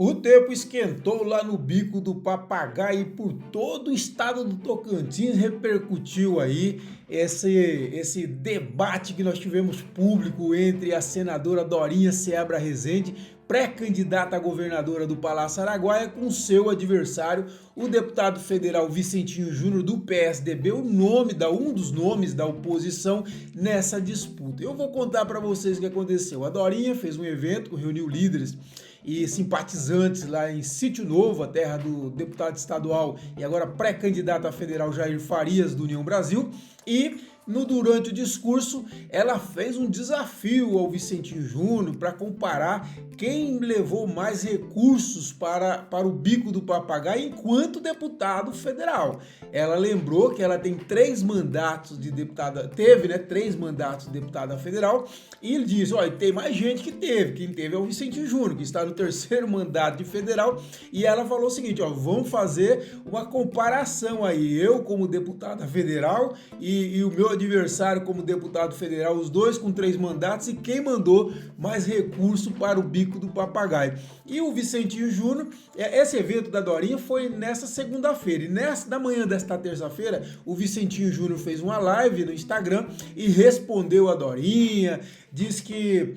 O tempo esquentou lá no Bico do Papagaio e por todo o estado do Tocantins repercutiu aí esse debate que nós tivemos público entre a senadora Dorinha Seabra Rezende, pré-candidata a governadora do Palácio Araguaia, com seu adversário, o deputado federal Vicentinho Júnior do PSDB, um dos nomes da oposição nessa disputa. Eu vou contar para vocês o que aconteceu. A Dorinha fez um evento, reuniu líderes e simpatizantes lá em Sítio Novo, a terra do deputado estadual e agora pré-candidato a federal Jair Farias, do União Brasil, e durante o discurso ela fez um desafio ao Vicentinho Júnior para comparar quem levou mais recursos para o Bico do Papagaio enquanto deputado federal. Ela lembrou que ela tem 3 mandatos de deputada, teve, né, 3 mandatos de deputada federal, e ele disse, olha, tem mais gente que teve, quem teve é o Vicentinho Júnior, que está no 3º mandato de federal, e ela falou o seguinte, ó, vamos fazer uma comparação aí, eu como deputada federal e o meu adversário como deputado federal, os dois com 3 mandatos, e quem mandou mais recurso para o Bico do Papagaio. E o Vicentinho Júnior, esse evento da Dorinha foi nessa segunda-feira, e na manhã desta terça-feira, o Vicentinho Júnior fez uma live no Instagram e respondeu a Dorinha, diz que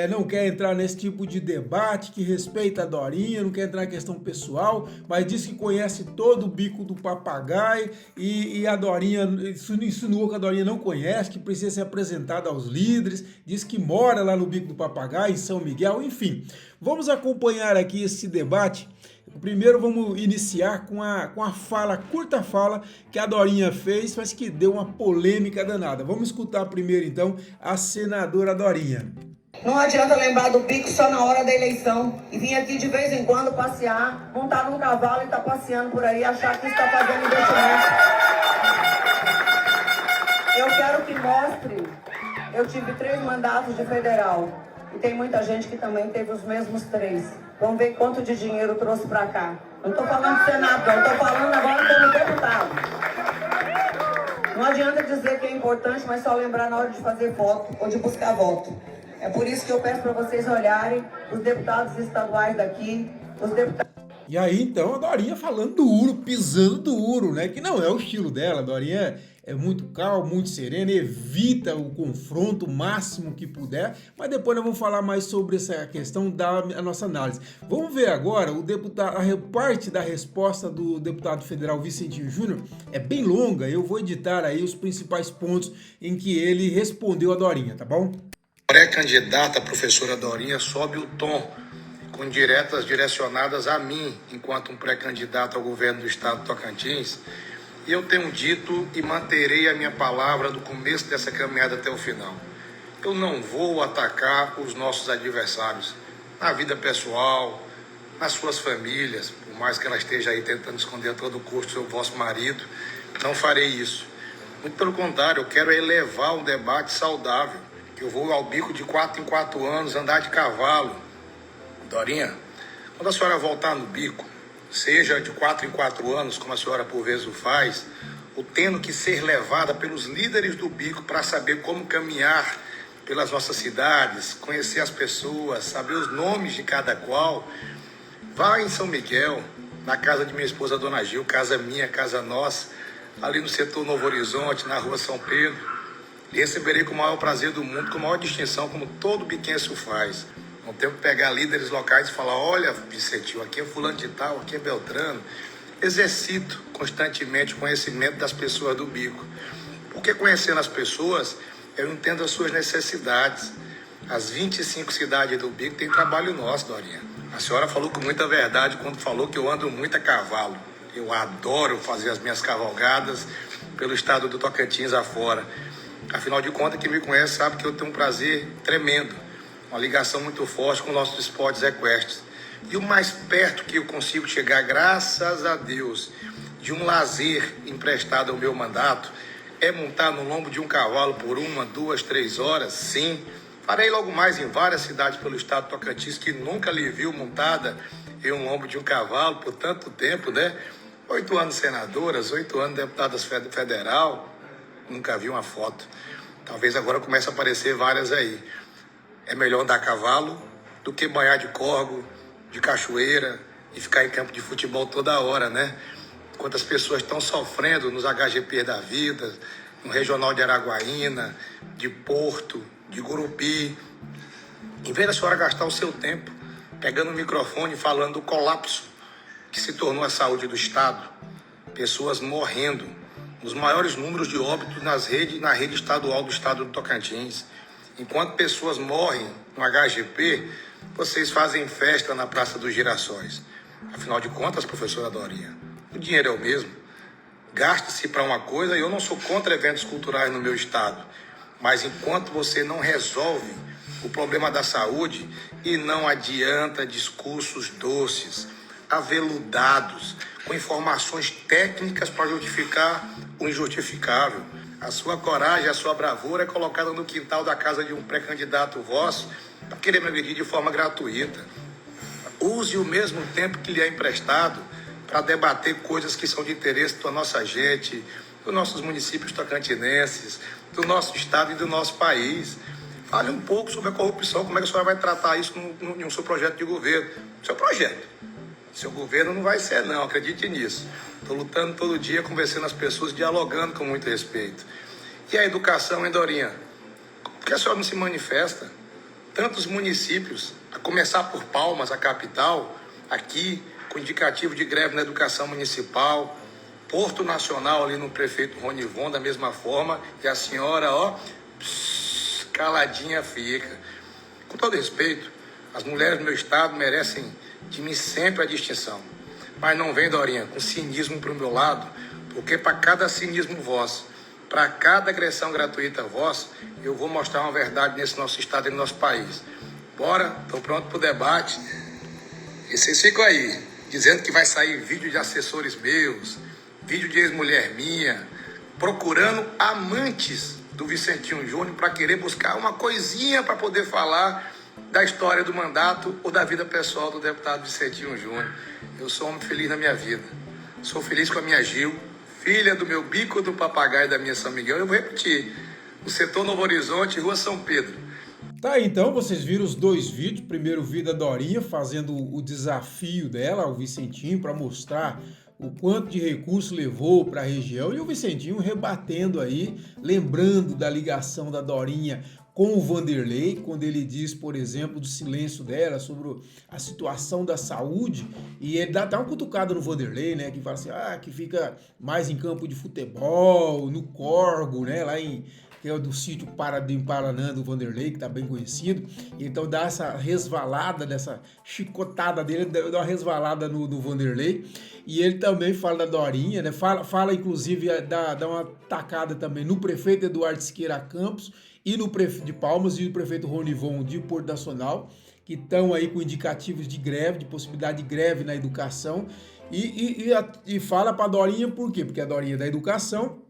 não quer entrar nesse tipo de debate, que respeita a Dorinha, não quer entrar na questão pessoal, mas diz que conhece todo o Bico do Papagaio e a Dorinha insinuou que a Dorinha não conhece, que precisa ser apresentada aos líderes, diz que mora lá no Bico do Papagaio, em São Miguel, enfim. Vamos acompanhar aqui esse debate. Primeiro vamos iniciar com a curta fala que a Dorinha fez, mas que deu uma polêmica danada. Vamos escutar primeiro então a senadora Dorinha. Não adianta lembrar do Bico só na hora da eleição e vir aqui de vez em quando passear, montar num cavalo e tá passeando por aí, achar que está fazendo investimento. Eu quero que mostre, eu tive 3 mandatos de federal e tem muita gente que também teve os mesmos 3. Vamos ver quanto de dinheiro trouxe para cá. Não estou falando de Senado, não. Estou falando agora como deputado. Não adianta dizer que é importante, mas só lembrar na hora de fazer voto ou de buscar voto. É por isso que eu peço para vocês olharem os deputados estaduais daqui, os deputados... E aí, então, a Dorinha falando duro, pisando duro, né? Que não é o estilo dela. A Dorinha é muito calma, muito serena, evita o confronto o máximo que puder, mas depois nós vamos falar mais sobre essa questão da nossa análise. Vamos ver agora a parte da resposta do deputado federal Vicentinho Júnior é bem longa, eu vou editar aí os principais pontos em que ele respondeu a Dorinha, tá bom? Pré-candidata, a professora Dorinha, sobe o tom com diretas direcionadas a mim, enquanto um pré-candidato ao governo do estado de Tocantins, e eu tenho dito e manterei a minha palavra do começo dessa caminhada até o final. Eu não vou atacar os nossos adversários na vida pessoal, nas suas famílias, por mais que ela esteja aí tentando esconder a todo custo seu vosso marido, não farei isso. Muito pelo contrário, eu quero elevar um debate saudável, que eu vou ao Bico de 4 em 4 anos, andar de cavalo. Dorinha, quando a senhora voltar no Bico, seja de 4 em 4 anos, como a senhora por vezes o faz, ou tendo que ser levada pelos líderes do Bico para saber como caminhar pelas nossas cidades, conhecer as pessoas, saber os nomes de cada qual, vá em São Miguel, na casa de minha esposa Dona Gil, casa minha, casa nossa, ali no setor Novo Horizonte, na rua São Pedro, e receberei com o maior prazer do mundo, com a maior distinção, como todo biquense o faz. Não temos que pegar líderes locais e falar, olha, Vicentinho, aqui é fulano de tal, aqui é Beltrano. Exercito constantemente o conhecimento das pessoas do Bico. Porque conhecendo as pessoas, eu entendo as suas necessidades. As 25 cidades do Bico têm trabalho nosso, Dorinha. A senhora falou com muita verdade quando falou que eu ando muito a cavalo. Eu adoro fazer as minhas cavalgadas pelo estado do Tocantins afora. Afinal de contas, quem me conhece sabe que eu tenho um prazer tremendo. Uma ligação muito forte com nossos esportes equestres. E o mais perto que eu consigo chegar, graças a Deus, de um lazer emprestado ao meu mandato, é montar no lombo de um cavalo por 1, 2, 3 horas, sim. Farei logo mais em várias cidades pelo estado de Tocantins que nunca lhe viu montada em um lombo de um cavalo por tanto tempo, né? 8 anos senadoras, 8 anos deputadas federal, nunca vi uma foto. Talvez agora comece a aparecer várias aí. É melhor andar a cavalo do que banhar de corgo, de cachoeira e ficar em campo de futebol toda hora, né? Quantas pessoas estão sofrendo nos HGP da vida, no Regional de Araguaína, de Porto, de Gurupi. Em vez da senhora gastar o seu tempo pegando o microfone e falando do colapso que se tornou a saúde do Estado, pessoas morrendo, os maiores números de óbitos na rede estadual do Estado do Tocantins. Enquanto pessoas morrem no HGP, vocês fazem festa na Praça dos Girassóis. Afinal de contas, professora Dorinha, o dinheiro é o mesmo. Gaste-se para uma coisa, e eu não sou contra eventos culturais no meu estado, mas enquanto você não resolve o problema da saúde, e não adianta discursos doces, aveludados, com informações técnicas para justificar o injustificável. A sua coragem, a sua bravura é colocada no quintal da casa de um pré-candidato vosso para querer me agredir de forma gratuita. Use o mesmo tempo que lhe é emprestado para debater coisas que são de interesse da nossa gente, dos nossos municípios tocantinenses, do nosso estado e do nosso país. Fale um pouco sobre a corrupção, como é que a senhora vai tratar isso no seu projeto de governo. Seu projeto. Seu governo não vai ser, não, acredite nisso. Estou lutando todo dia, conversando as pessoas, dialogando com muito respeito. E a educação, hein, Dorinha? Por que a senhora não se manifesta? Tantos municípios, a começar por Palmas, a capital, aqui, com indicativo de greve na educação municipal, Porto Nacional ali no prefeito Ronivon, da mesma forma, e a senhora, caladinha fica. Com todo respeito, as mulheres do meu estado merecem de mim sempre a distinção. Mas não vem, Dorinha, com cinismo para o meu lado, porque para cada cinismo vosso, para cada agressão gratuita vossa, eu vou mostrar uma verdade nesse nosso estado e no nosso país. Bora, estou pronto para o debate. E vocês ficam aí, dizendo que vai sair vídeo de assessores meus, vídeo de ex-mulher minha, procurando amantes do Vicentinho Júnior para querer buscar uma coisinha para poder falar da história do mandato ou da vida pessoal do deputado Vicentinho Júnior. Eu sou um homem feliz na minha vida. Sou feliz com a minha Gil, filha do meu bico do papagaio da minha São Miguel. Eu vou repetir, no setor Novo Horizonte, Rua São Pedro. Tá aí, então, vocês viram os dois vídeos. Primeiro, o vídeo da Dorinha fazendo o desafio dela ao Vicentinho para mostrar o quanto de recurso levou para a região, e o Vicentinho rebatendo aí, lembrando da ligação da Dorinha com o Vanderlei, quando ele diz, por exemplo, do silêncio dela sobre a situação da saúde, e ele dá até uma cutucada no Vanderlei, né, que fala assim, que fica mais em campo de futebol, no Corgo, né, lá em que é do sítio de Paranã do Vanderlei, que está bem conhecido. Então dá essa resvalada, dessa chicotada dele, dá uma resvalada no Vanderlei. E ele também fala da Dorinha, né? Fala inclusive, dá uma tacada também no prefeito Eduardo Siqueira Campos e no prefeito de Palmas e no prefeito Ronivon de Porto Nacional, que estão aí com indicativos de greve, de possibilidade de greve na educação. E fala para a Dorinha por quê? Porque a Dorinha é da educação,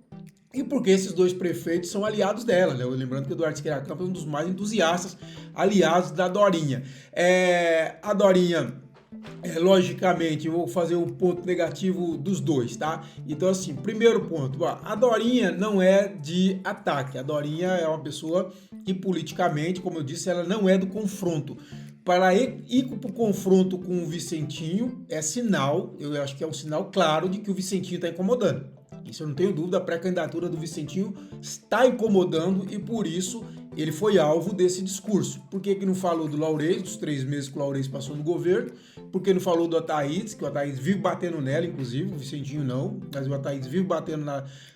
e porque esses dois prefeitos são aliados dela, né? Lembrando que o Eduardo Siqueira Campos é um dos mais entusiastas aliados da Dorinha. A Dorinha, logicamente, eu vou fazer um ponto negativo dos dois, tá? Então, assim, primeiro ponto, a Dorinha não é de ataque. A Dorinha é uma pessoa que, politicamente, como eu disse, ela não é do confronto. Para ir para o confronto com o Vicentinho é sinal, eu acho que é um sinal claro de que o Vicentinho está incomodando. Isso eu não tenho dúvida, a pré-candidatura do Vicentinho está incomodando e por isso ele foi alvo desse discurso. Por que não falou do Laurez, dos 3 meses que o Laurez passou no governo? Por que não falou do Ataídes, que o Ataídes vive batendo nela, inclusive, o Vicentinho não, mas o Ataídes vive batendo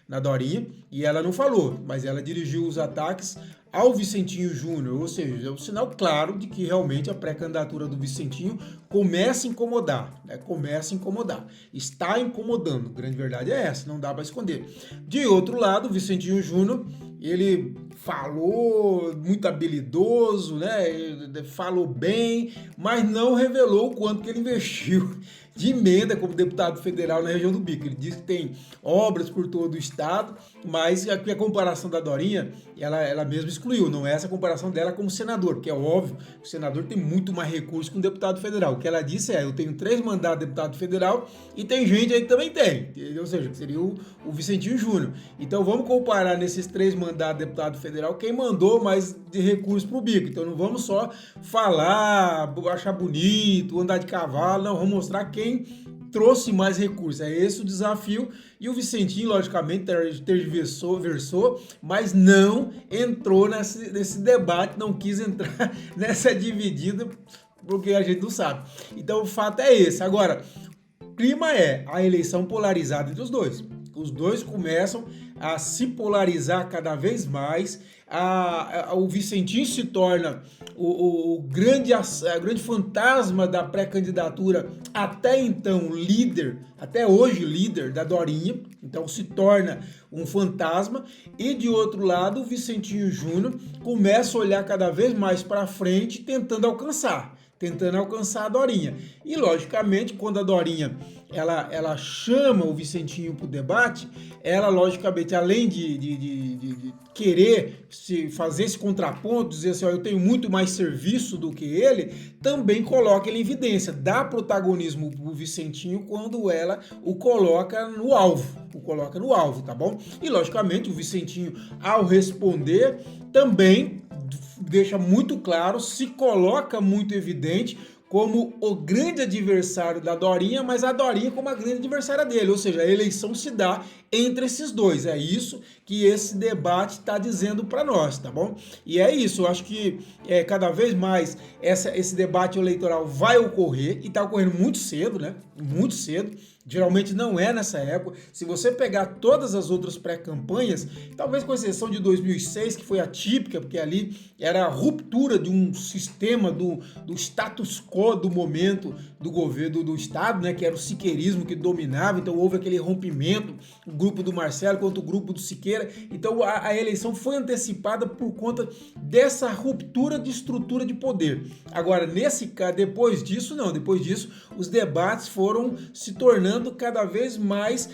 na Dorinha, e ela não falou, mas ela dirigiu os ataques ao Vicentinho Júnior, ou seja, é um sinal claro de que realmente a pré-candidatura do Vicentinho começa a incomodar, né? Começa a incomodar, está incomodando, a grande verdade é essa, não dá para esconder. De outro lado, o Vicentinho Júnior, ele falou muito habilidoso, né? Ele falou bem, mas não revelou o quanto que ele investiu de emenda como deputado federal na região do Bico. Ele disse que tem obras por todo o estado, mas a comparação da Dorinha, ela mesma excluiu, não é essa comparação dela como senador, porque é óbvio que o senador tem muito mais recursos que um deputado federal. O que ela disse eu tenho 3 mandatos de deputado federal e tem gente aí que também tem, ou seja, que seria o Vicentinho Júnior. Então vamos comparar nesses 3 mandatos de deputado federal federal quem mandou mais de recursos para o bico. Então não vamos só falar, achar bonito, andar de cavalo, não, vamos mostrar quem trouxe mais recursos. É esse o desafio. E o Vicentinho, logicamente, tergiversou, mas não entrou nesse debate, não quis entrar nessa dividida, porque a gente não sabe. Então o fato é esse. Agora, o clima é a eleição polarizada entre os dois. Os dois começam a se polarizar cada vez mais. O Vicentinho se torna o grande fantasma da pré-candidatura, até então líder, até hoje líder da Dorinha, então se torna um fantasma. E de outro lado, o Vicentinho Júnior começa a olhar cada vez mais para frente, tentando alcançar a Dorinha. E logicamente, quando a Dorinha ela chama o Vicentinho para o debate, ela logicamente, além de querer fazer esse contraponto, dizer assim, ó, eu tenho muito mais serviço do que ele, também coloca ele em evidência, dá protagonismo pro Vicentinho quando ela o coloca no alvo, tá bom? E logicamente o Vicentinho, ao responder, também deixa muito claro, se coloca muito evidente como o grande adversário da Dorinha, mas a Dorinha como a grande adversária dele, ou seja, a eleição se dá entre esses dois. É isso que esse debate está dizendo para nós, tá bom? E é isso, eu acho que cada vez mais esse debate eleitoral vai ocorrer, e está ocorrendo muito cedo, né? Muito cedo. Geralmente não é nessa época. Se você pegar todas as outras pré-campanhas, talvez com exceção de 2006, que foi atípica, porque ali era a ruptura de um sistema do status quo do momento do governo do Estado, né, que era o siqueirismo que dominava, então houve aquele rompimento, o grupo do Marcelo contra o grupo do Siqueira, então a eleição foi antecipada por conta dessa ruptura de estrutura de poder. Agora, depois disso, os debates foram se tornando cada vez mais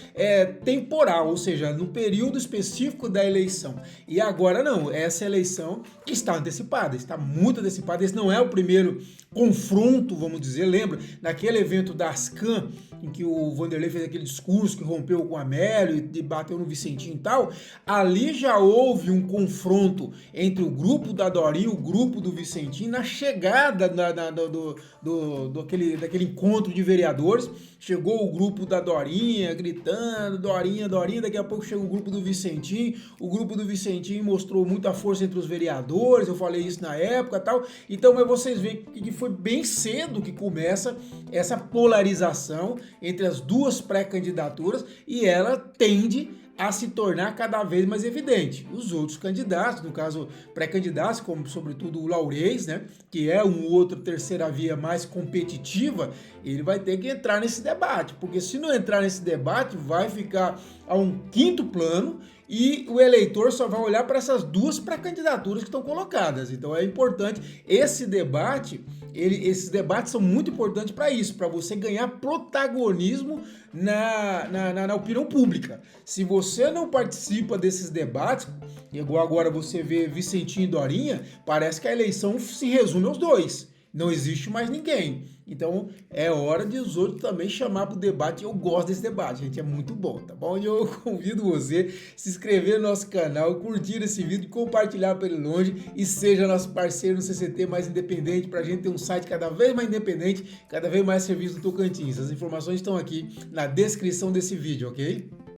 temporal, ou seja, no período específico da eleição. E agora não, essa eleição está antecipada, está muito antecipada. Esse não é o primeiro confronto, vamos dizer, lembra? Naquele evento da Ascan, em que o Vanderlei fez aquele discurso que rompeu com o Amélio e bateu no Vicentinho e tal, ali já houve um confronto entre o grupo da Dorinha e o grupo do Vicentinho na chegada daquele encontro de vereadores. Chegou o grupo da Dorinha gritando, Dorinha, Dorinha, daqui a pouco chega o grupo do Vicentinho, o grupo do Vicentinho mostrou muita força entre os vereadores, eu falei isso na época e tal, então mas vocês veem que foi bem cedo que começa essa polarização entre as duas pré-candidaturas e ela tende a se tornar cada vez mais evidente. Os outros candidatos, no caso pré-candidatos, como sobretudo o Laurez, né, que é um outro terceira via mais competitiva, ele vai ter que entrar nesse debate, porque se não entrar nesse debate, vai ficar a um quinto plano e o eleitor só vai olhar para essas duas pré-candidaturas que estão colocadas. Então é importante esse debate. Esses debates são muito importantes para isso, para você ganhar protagonismo na opinião pública. Se você não participa desses debates, igual agora você vê Vicentinho e Dorinha, parece que a eleição se resume aos dois. Não existe mais ninguém. Então é hora de os outros também chamar para o debate. Eu gosto desse debate, gente, é muito bom, tá bom? E eu convido você a se inscrever no nosso canal, curtir esse vídeo, compartilhar para ele longe e seja nosso parceiro no CCT mais independente, para a gente ter um site cada vez mais independente, cada vez mais serviço do Tocantins. As informações estão aqui na descrição desse vídeo, ok?